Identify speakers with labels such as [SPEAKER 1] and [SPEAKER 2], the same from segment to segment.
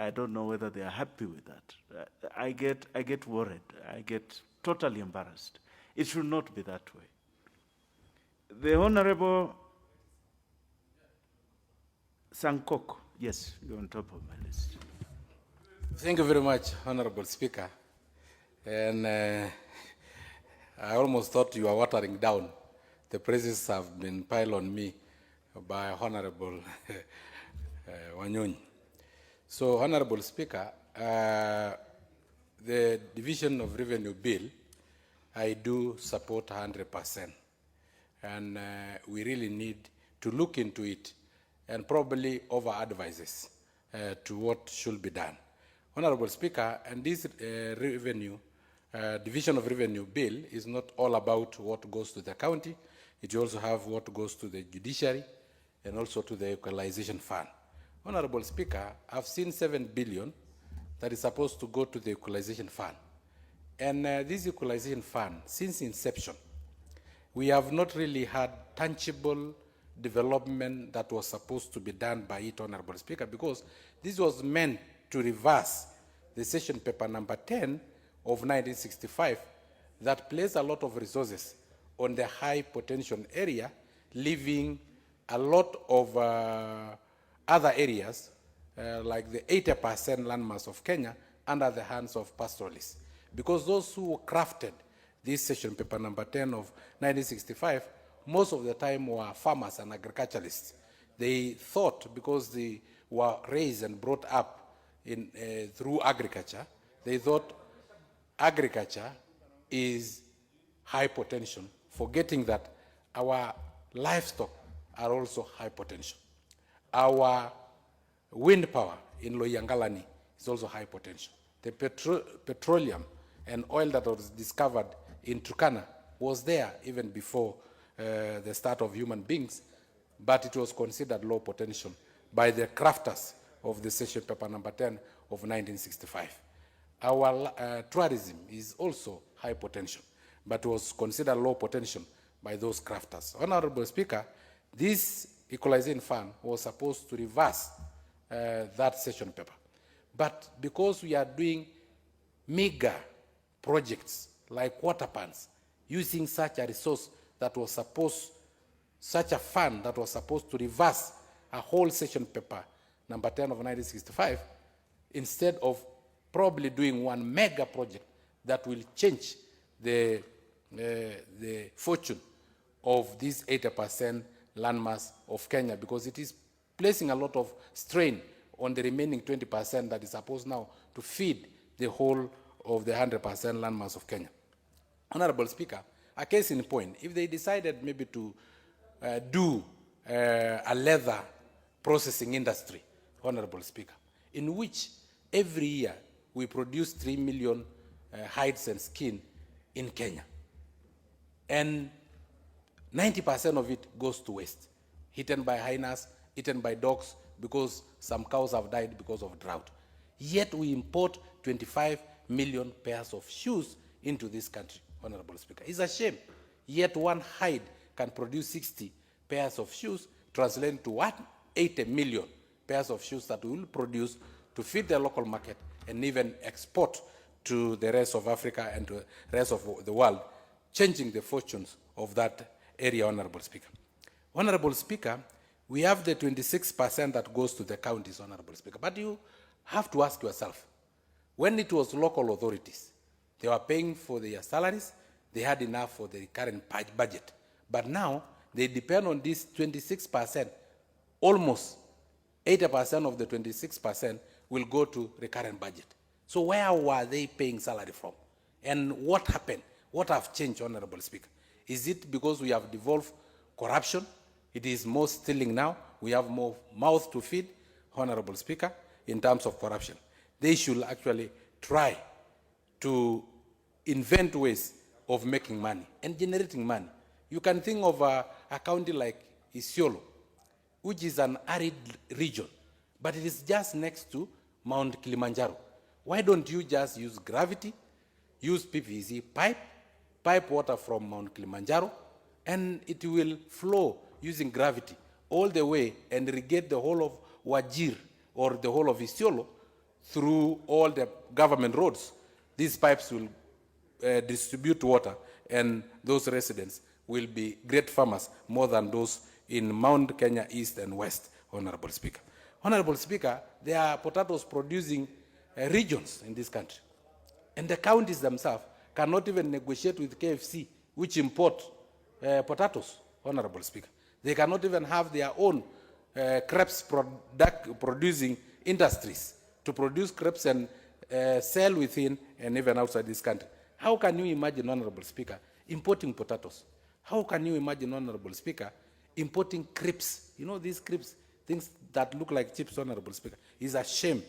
[SPEAKER 1] I don't know whether they are happy with that. I get worried. I get totally embarrassed. It should not be that way. The Honorable Sankok, yes, you're on top of my list.
[SPEAKER 2] Thank you very much, Honorable Speaker. And I almost thought you were watering down. The praises have been piled on me by Honorable Wanyonyi. So, Honorable Speaker, the Division of Revenue Bill, I do support 100%. And we really need to look into it and probably over-advises to what should be done. Honorable Speaker, and this Division of Revenue Bill is not all about what goes to the county. It also have what goes to the judiciary and also to the equalization fund. Honorable Speaker, I've seen 7 billion that is supposed to go to the equalization fund. And this equalization fund, since inception, we have not really had tangible development that was supposed to be done by it, Honorable Speaker, because this was meant to reverse the session paper number 10 of 1965 that placed a lot of resources on the high potential area, leaving a lot of other areas, like the 80% landmass of Kenya, under the hands of pastoralists. Because those who crafted this session paper number 10 of 1965, most of the time were farmers and agriculturalists. They thought, because they were raised and brought up in, through agriculture, they thought agriculture is high potential, forgetting that our livestock are also high potential. Our wind power in Loyangalani is also high potential. The petroleum and oil that was discovered in Turkana was there even before the start of human beings, but it was considered low potential by the crafters of the session paper number 10 of 1965. Our tourism is also high potential, but was considered low potential by those crafters. Honorable Speaker, this equalization fund was supposed to reverse that session paper. But because we are doing mega projects like water plants, using such a resource that was supposed, such a fund that was supposed to reverse a whole session paper, number 10 of 1965, instead of probably doing one mega project that will change the fortune of this 80% landmass of Kenya, because it is placing a lot of strain on the remaining 20% that is supposed now to feed the whole of the 100% landmass of Kenya. Honorable Speaker, a case in point, if they decided maybe to do a leather processing industry, Honorable Speaker, in which every year we produce 3 million hides and skin in Kenya, and 90% of it goes to waste, eaten by hyenas, eaten by dogs, because some cows have died because of drought. Yet we import 25 million pairs of shoes into this country, Honorable Speaker. It's a shame. Yet one hide can produce 60 pairs of shoes, translating to 180 million pairs of shoes that we will produce to feed the local market and even export to the rest of Africa and to the rest of the world, changing the fortunes of that area, Honorable Speaker. Honorable Speaker, we have the 26% that goes to the counties, Honorable Speaker. But you have to ask yourself, when it was local authorities, they were paying for their salaries, they had enough for the current budget. But now, they depend on this 26%. Almost 80% of the 26% will go to recurrent budget. So where were they paying salary from? And what happened? What have changed, Honorable Speaker? Is it because we have devolved corruption? It is more stealing now. We have more mouth to feed, Honorable Speaker, in terms of corruption. They should actually try to invent ways of making money and generating money. You can think of a county like Isiolo, which is an arid region, but it is just next to Mount Kilimanjaro. Why don't you just use gravity, use PVC pipe water from Mount Kilimanjaro, and it will flow using gravity all the way and irrigate the whole of Wajir or the whole of Isiolo through all the government roads. These pipes will distribute water, and those residents will be great farmers more than those in Mount Kenya East and West, Honorable Speaker. Honorable Speaker, there are potatoes producing regions in this country. And the counties themselves cannot even negotiate with KFC, which import potatoes, Honorable Speaker. They cannot even have their own crepes producing industries to produce crepes and sell within and even outside this country. How can you imagine, Honorable Speaker, importing potatoes? How can you imagine, Honorable Speaker, importing crepes? You know these crepes, things that look like chips, Honorable Speaker. It's a shame.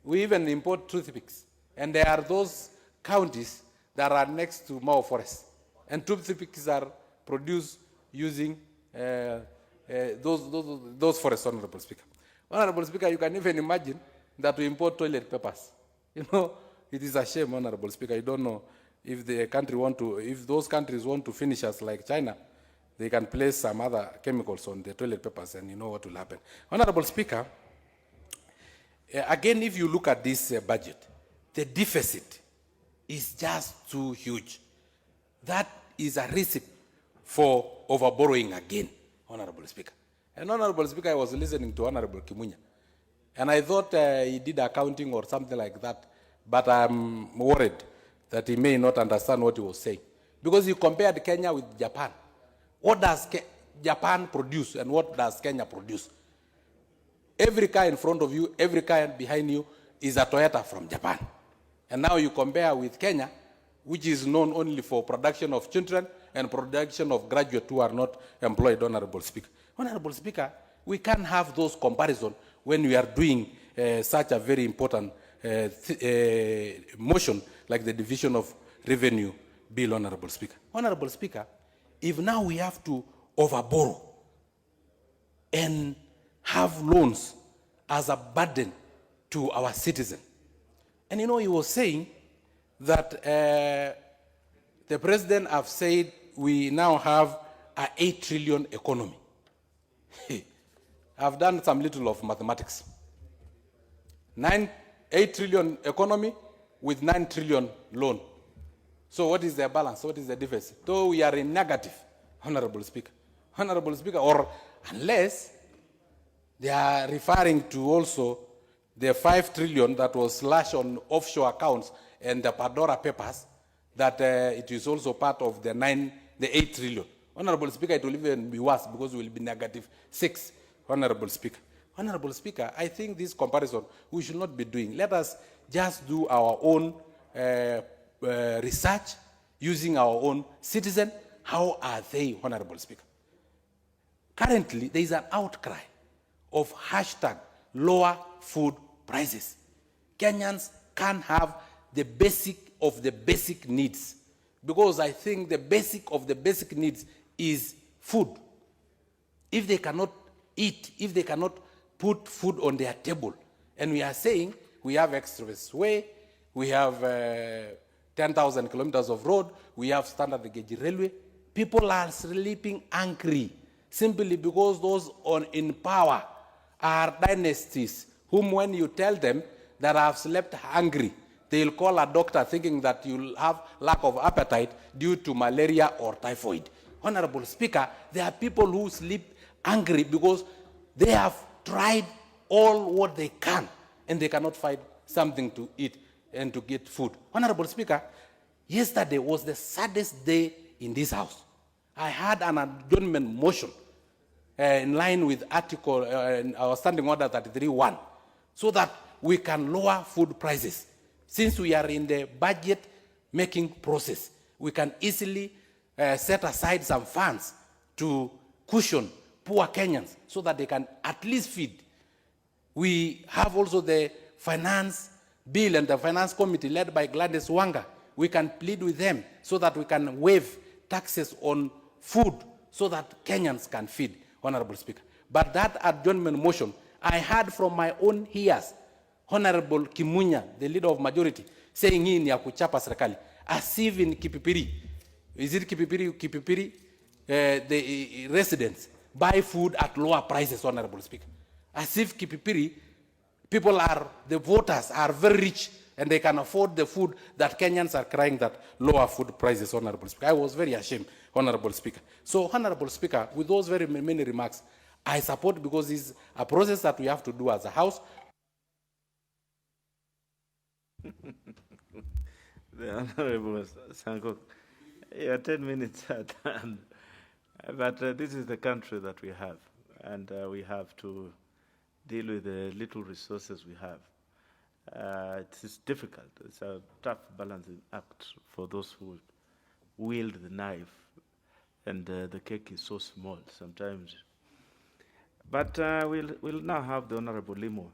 [SPEAKER 2] We even import toothpicks. And there are those counties that are next to Mao Forest. And toothpicks are produced using those forests, Honorable Speaker. Honorable Speaker, you can even imagine that we import toilet papers. You know, it is a shame, Honorable Speaker. I don't know if the country if those countries want to finish us like China, they can place some other chemicals on the toilet papers and you know what will happen. Honorable Speaker, again, if you look at this budget, the deficit is just too huge. That is a recipe for overborrowing again, Honorable Speaker. And Honorable Speaker, I was listening to Honorable Kimunya, and I thought he did accounting or something like that, but I'm worried that he may not understand what he was saying. Because he compared Kenya with Japan. What does Japan produce and what does Kenya produce? Every car in front of you, every car behind you is a Toyota from Japan. And now you compare with Kenya, which is known only for production of children and production of graduates who are not employed, Honorable Speaker. Honorable Speaker, we can't have those comparisons when we are doing such a very important motion like the division of revenue bill, Honorable Speaker. Honorable Speaker, if now we have to overborrow and have loans as a burden to our citizens, and you know, he was saying that the president have said we now have an 8 trillion economy. I've done some little of mathematics. 8 trillion economy with 9 trillion loan. So what is the balance? What is the difference? So we are in negative, Honorable Speaker. Honorable Speaker, or unless they are referring to also the 5 trillion that was slashed on offshore accounts and the Pandora Papers, that it is also part of the 8 trillion. Honorable Speaker, it will even be worse because we will be negative 6, Honorable Speaker. Honorable Speaker, I think this comparison we should not be doing. Let us just do our own research using our own citizens. How are they, Honorable Speaker? Currently, there is an outcry of hashtag lower food prices. Kenyans can't have the basic of the basic needs, because I think the basic of the basic needs is food. If they cannot eat, if they cannot put food on their table, and we are saying we have expressway, we have 10,000 kilometers of road, we have standard gauge railway, people are sleeping angry simply because those in power are dynasties whom when you tell them that I have slept hungry, they'll call a doctor thinking that you'll have lack of appetite due to malaria or typhoid. Honorable Speaker, there are people who sleep angry because they have tried all what they can and they cannot find something to eat and to get food. Honorable Speaker, yesterday was the saddest day in this house. I had an adjournment motion in line with article, our standing order 33.1, so that we can lower food prices. Since we are in the budget making process, we can easily set aside some funds to cushion poor Kenyans so that they can at least feed. We have also the finance bill and the finance committee led by Gladys Wanga. We can plead with them so that we can waive taxes on food so that Kenyans can feed, Honorable Speaker. But that adjournment motion, I heard from my own ears, Honorable Kimunya, the leader of majority, saying hii ni ya kuchapa serikali. As if in Kipipiri, is it Kipipiri, the residents buy food at lower prices, Honorable Speaker. As if Kipipiri the voters are very rich and they can afford the food that Kenyans are crying that lower food prices, Honorable Speaker. I was very ashamed, Honorable Speaker. So, Honorable Speaker, with those very many remarks, I support, because it's a process that we have to do as a House.
[SPEAKER 1] The Honorable Sankok, yeah, 10 minutes are done. But this is the country that we have, and we have to deal with the little resources we have. It is difficult. It's a tough balancing act for those who wield the knife, and the cake is so small sometimes. But we'll now have the Honorable Limo